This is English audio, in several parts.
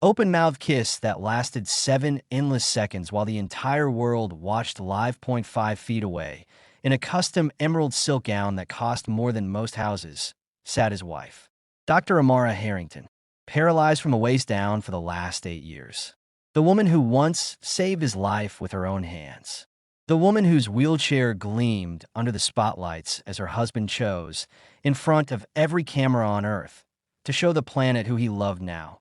Open-mouthed kiss that lasted 7 endless seconds while the entire world watched live. 5 feet away, in a custom emerald silk gown that cost more than most houses, sat his wife, Dr. Amara Harrington, paralyzed from the waist down for the last 8 years. The woman who once saved his life with her own hands. The woman whose wheelchair gleamed under the spotlights as her husband chose, in front of every camera on Earth, to show the planet who he loved now.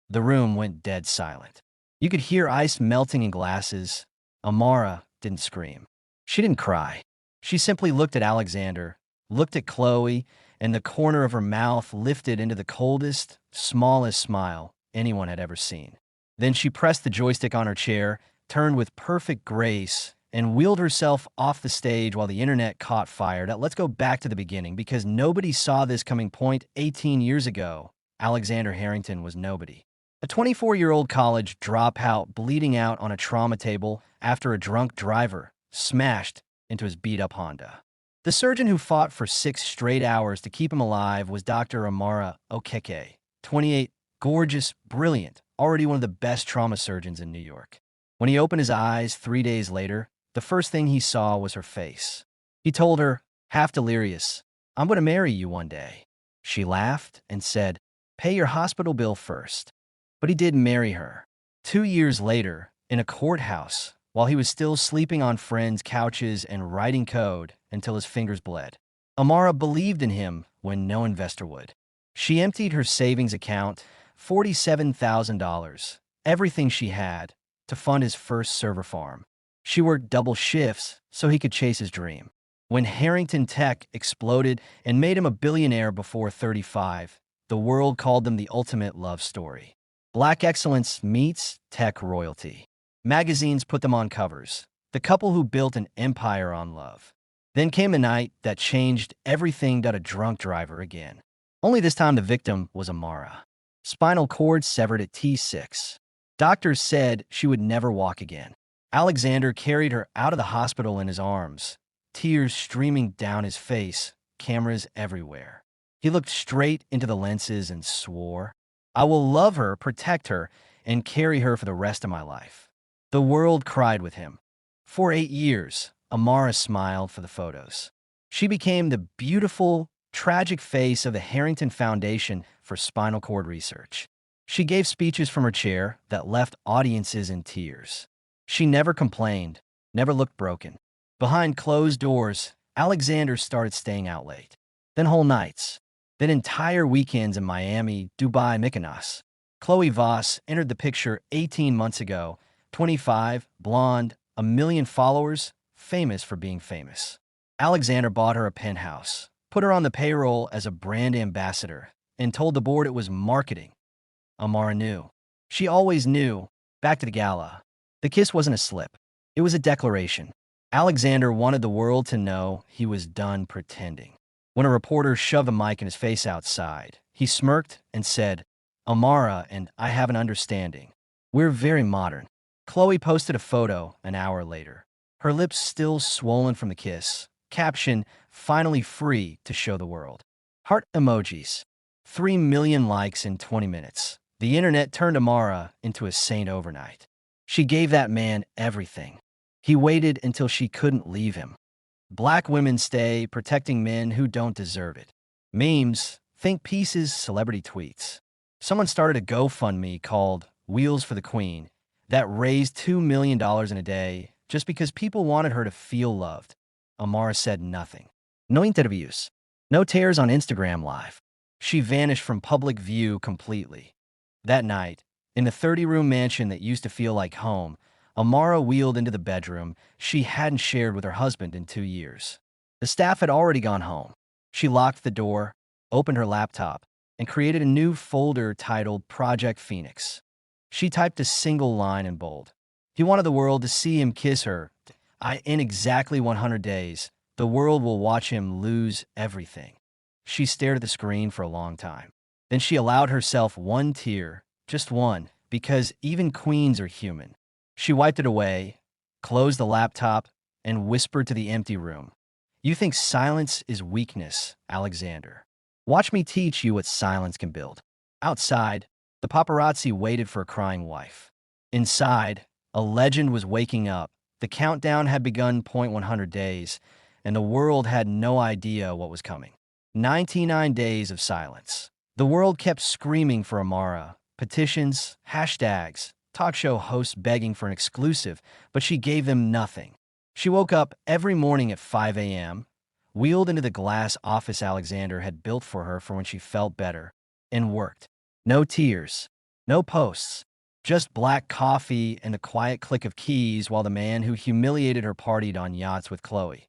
The room went dead silent. You could hear ice melting in glasses. Amara didn't scream. She didn't cry. She simply looked at Alexander, looked at Chloe, and the corner of her mouth lifted into the coldest, smallest smile anyone had ever seen. Then she pressed the joystick on her chair, turned with perfect grace, and wheeled herself off the stage while the internet caught fire. Now, let's go back to the beginning, because nobody saw this coming. 18 years ago, Alexander Harrington was nobody. A 24-year-old college dropout bleeding out on a trauma table after a drunk driver smashed into his beat-up Honda. The surgeon who fought for 6 straight hours to keep him alive was Dr. Amara Okeke, 28, gorgeous, brilliant, already one of the best trauma surgeons in New York. When he opened his eyes 3 days later, the first thing he saw was her face. He told her, half delirious, "I'm going to marry you one day." She laughed and said, "Pay your hospital bill first." But he did marry her. 2 years later, in a courthouse, while he was still sleeping on friends' couches and writing code until his fingers bled. Amara believed in him when no investor would. She emptied her savings account, $47,000, everything she had, to fund his first server farm. She worked double shifts so he could chase his dream. When Harrington Tech exploded and made him a billionaire before 35, the world called them the ultimate love story. Black excellence meets tech royalty. Magazines put them on covers. The couple who built an empire on love. Then came a night that changed everything. A drunk driver again. Only this time the victim was Amara. Spinal cord severed at T6. Doctors said she would never walk again. Alexander carried her out of the hospital in his arms, tears streaming down his face, cameras everywhere. He looked straight into the lenses and swore, "I will love her, protect her, and carry her for the rest of my life." The world cried with him. For 8 years, Amara smiled for the photos. She became the beautiful, tragic face of the Harrington Foundation for Spinal Cord Research. She gave speeches from her chair that left audiences in tears. She never complained, never looked broken. Behind closed doors, Alexander started staying out late. Then whole nights. Then entire weekends in Miami, Dubai, Mykonos. Chloe Voss entered the picture 18 months ago, 25, blonde, 1 million followers, famous for being famous. Alexander bought her a penthouse, put her on the payroll as a brand ambassador, and told the board it was marketing. Amara knew. She always knew. Back to the gala. The kiss wasn't a slip. It was a declaration. Alexander wanted the world to know he was done pretending. When a reporter shoved a mic in his face outside, he smirked and said, "Amara and I have an understanding. We're very modern." Chloe posted a photo an hour later, her lips still swollen from the kiss. Caption, "Finally free to show the world." Heart emojis. 3 million likes in 20 minutes. The internet turned Amara into a saint overnight. She gave that man everything. He waited until she couldn't leave him. Black women stay, protecting men who don't deserve it. Memes, think pieces, celebrity tweets. Someone started a GoFundMe called Wheels for the Queen that raised $2 million in a day just because people wanted her to feel loved. Amara said nothing. No interviews. No tears on Instagram Live. She vanished from public view completely. That night, in the 30-room mansion that used to feel like home, Amara wheeled into the bedroom she hadn't shared with her husband in 2 years. The staff had already gone home. She locked the door, opened her laptop, and created a new folder titled Project Phoenix. She typed a single line in bold. He wanted the world to see him kiss her. In exactly 100 days, the world will watch him lose everything. She stared at the screen for a long time. Then she allowed herself one tear, just one, because even queens are human. She wiped it away, closed the laptop, and whispered to the empty room, "You think silence is weakness, Alexander? Watch me teach you what silence can build." Outside, The paparazzi waited for a crying wife. Inside, a legend was waking up. The countdown had begun 100 days, and the world had no idea what was coming. 99 days of silence. The world kept screaming for Amara. Petitions, hashtags, talk show hosts begging for an exclusive, but she gave them nothing. She woke up every morning at 5 a.m., wheeled into the glass office Alexander had built for her for when she felt better, and worked. No tears, no posts, just black coffee and the quiet click of keys while the man who humiliated her partied on yachts with Chloe.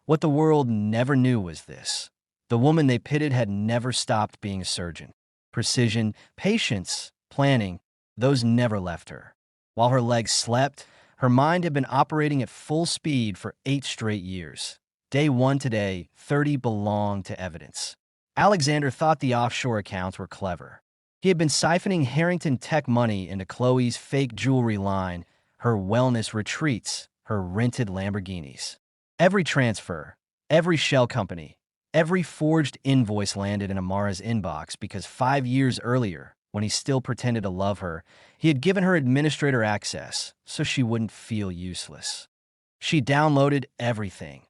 What the world never knew was this. The woman they pitted had never stopped being a surgeon. Precision, patience, planning, those never left her. While her legs slept, her mind had been operating at full speed for 8 straight years. Day 1 today, 30 belonged to evidence. Alexander thought the offshore accounts were clever. He had been siphoning Harrington Tech money into Chloe's fake jewelry line, her wellness retreats, her rented Lamborghinis. Every transfer, every shell company, every forged invoice landed in Amara's inbox because 5 years earlier, when he still pretended to love her, he had given her administrator access so she wouldn't feel useless. She downloaded everything.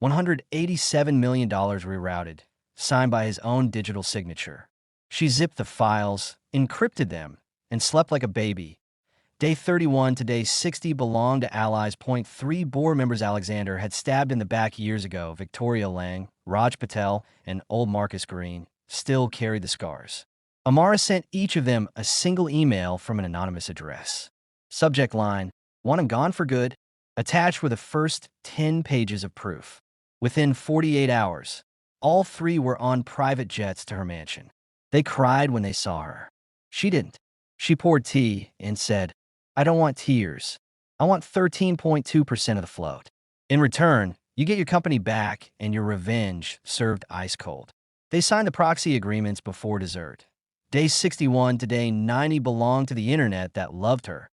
$187 million rerouted, signed by his own digital signature. She zipped the files, encrypted them, and slept like a baby. Day 31 to day 60 belonged to allies. Point 3 board members Alexander had stabbed in the back years ago. Victoria Lang, Raj Patel, and old Marcus Green still carried the scars. Amara sent each of them a single email from an anonymous address. Subject line, "Want him gone for good," attached were the first 10 pages of proof. Within 48 hours, all 3 were on private jets to her mansion. They cried when they saw her. She didn't. She poured tea and said, "I don't want tears. I want 13.2% of the float. In return, you get your company back and your revenge served ice cold." They signed the proxy agreements before dessert. Day 61 to day 90 belonged to the internet that loved her.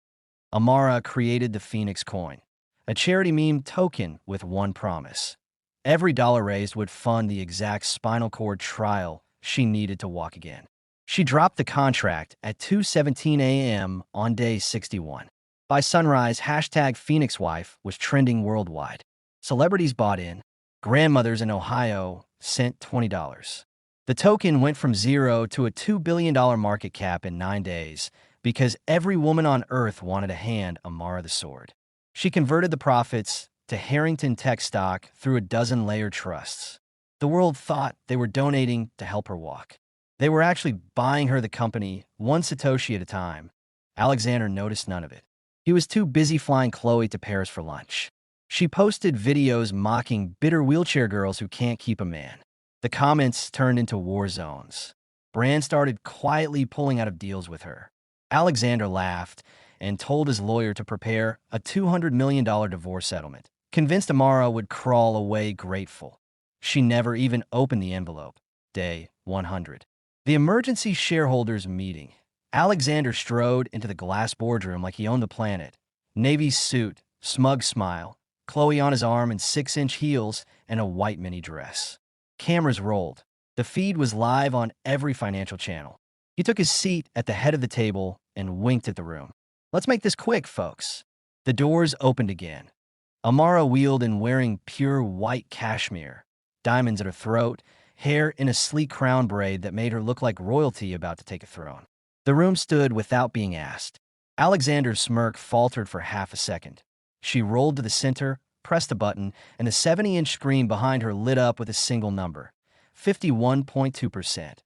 Amara created the Phoenix coin, a charity meme token with one promise. Every dollar raised would fund the exact spinal cord trial she needed to walk again. She dropped the contract at 2:17 a.m. on day 61. By sunrise, hashtag PhoenixWife was trending worldwide. Celebrities bought in. Grandmothers in Ohio sent $20. The token went from zero to a $2 billion market cap in 9 days because every woman on Earth wanted to hand Amara the sword. She converted the profits to Harrington Tech stock through a dozen layered trusts. The world thought they were donating to help her walk. They were actually buying her the company, one Satoshi at a time. Alexander noticed none of it. He was too busy flying Chloe to Paris for lunch. She posted videos mocking bitter wheelchair girls who can't keep a man. The comments turned into war zones. Brands started quietly pulling out of deals with her. Alexander laughed and told his lawyer to prepare a $200 million divorce settlement, convinced Amara would crawl away grateful. She never even opened the envelope. Day 100. The emergency shareholders meeting. Alexander strode into the glass boardroom like he owned the planet. Navy suit, smug smile, Chloe on his arm in 6-inch heels and a white mini dress. Cameras rolled. The feed was live on every financial channel. He took his seat at the head of the table and winked at the room. "Let's make this quick, folks." The doors opened again. Amara wheeled in wearing pure white cashmere, diamonds at her throat, hair in a sleek crown braid that made her look like royalty about to take a throne. The room stood without being asked. Alexander's smirk faltered for half a second. She rolled to the center, pressed a button, and the 70-inch screen behind her lit up with a single number, 51.2%.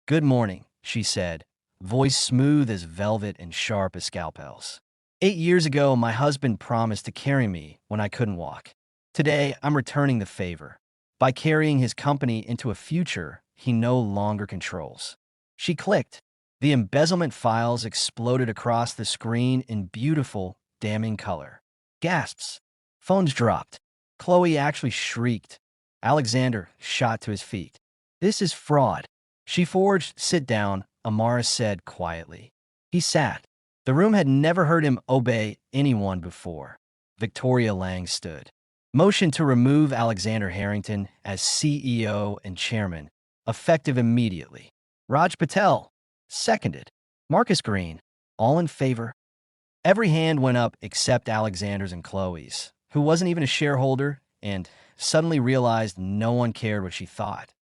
"Good morning," she said, voice smooth as velvet and sharp as scalpels. 8 years ago, my husband promised to carry me when I couldn't walk. Today, I'm returning the favor by carrying his company into a future he no longer controls. She clicked. The embezzlement files exploded across the screen in beautiful, damning color. Gasps. Phones dropped. Chloe actually shrieked. Alexander shot to his feet. "This is fraud." She forged. "Sit down," Amara said quietly. He sat. The room had never heard him obey anyone before. Victoria Lang stood. Motion to remove Alexander Harrington as CEO and chairman, effective immediately. Raj Patel seconded. Marcus Green, all in favor? Every hand went up except Alexander's and Chloe's, who wasn't even a shareholder and suddenly realized no one cared what she thought.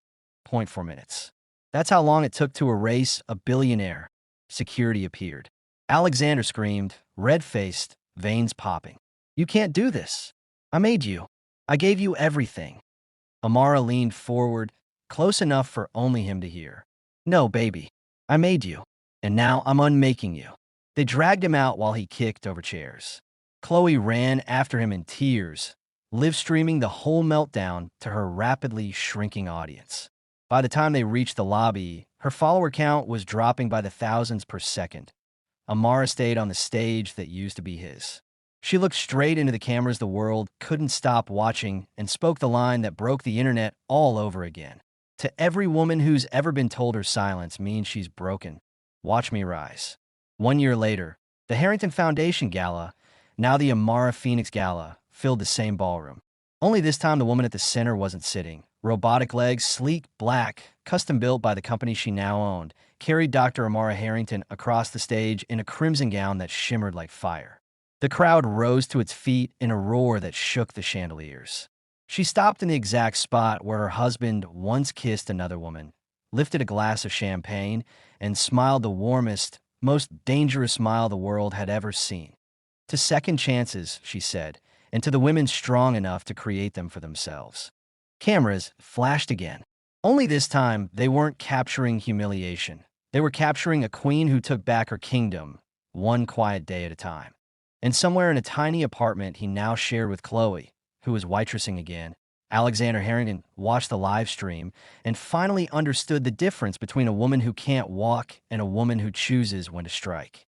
0.4 minutes. That's how long it took to erase a billionaire. Security appeared. Alexander screamed, red-faced, veins popping. You can't do this. I made you. I gave you everything. Amara leaned forward, close enough for only him to hear. No, baby. I made you. And now I'm unmaking you. They dragged him out while he kicked over chairs. Chloe ran after him in tears, live streaming the whole meltdown to her rapidly shrinking audience. By the time they reached the lobby, her follower count was dropping by the thousands per second. Amara stayed on the stage that used to be his. She looked straight into the cameras the world couldn't stop watching and spoke the line that broke the internet all over again. To every woman who's ever been told her silence means she's broken, watch me rise. 1 year later, the Harrington Foundation Gala, now the Amara Phoenix Gala, filled the same ballroom. Only this time the woman at the center wasn't sitting. Robotic legs, sleek, black, custom built by the company she now owned, carried Dr. Amara Harrington across the stage in a crimson gown that shimmered like fire. The crowd rose to its feet in a roar that shook the chandeliers. She stopped in the exact spot where her husband once kissed another woman, lifted a glass of champagne, and smiled the warmest, most dangerous smile the world had ever seen. To second chances, she said, and to the women strong enough to create them for themselves. Cameras flashed again. Only this time, they weren't capturing humiliation. They were capturing a queen who took back her kingdom, one quiet day at a time. And somewhere in a tiny apartment he now shared with Chloe, who was waitressing again, Alexander Harrington watched the live stream and finally understood the difference between a woman who can't walk and a woman who chooses when to strike.